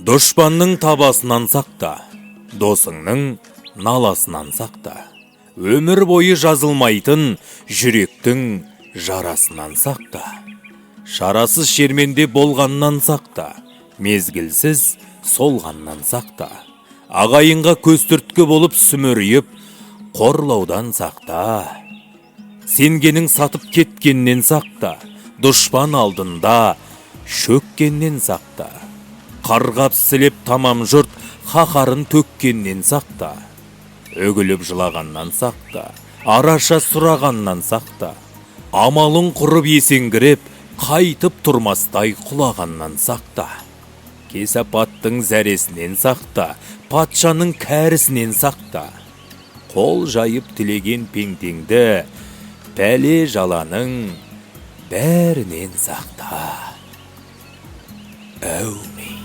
Дұшпанның табасынан сақта, досыңның наласынан сақта. Өмір бойы жазылмайтын жүректің жарасынан сақта. Шарасыз шерменде болғаннан сақта, мезгілсіз солғаннан сақта. Ағайынға көз түрткі болып сүмірейіп, қорлаудан сақта. Сенгенің сатып кеткеннен сақта, дұшпан алдында шөккеннен сақта. Қарғап сілеп тамам жұрт қаһарын төккеннен сақта. Өгіліп жылағаннан сақта, араша сұрағаннан сақта. Амалың құрып есеңгіреп, қайтып тұрмастай құлағаннан сақта. Кесапаттың зәресінен сақта, патшаның кәрісінен сақта. Қол жайып тілеген пеңтеңді, пәле жаланың бәрінен сақта. Әумин.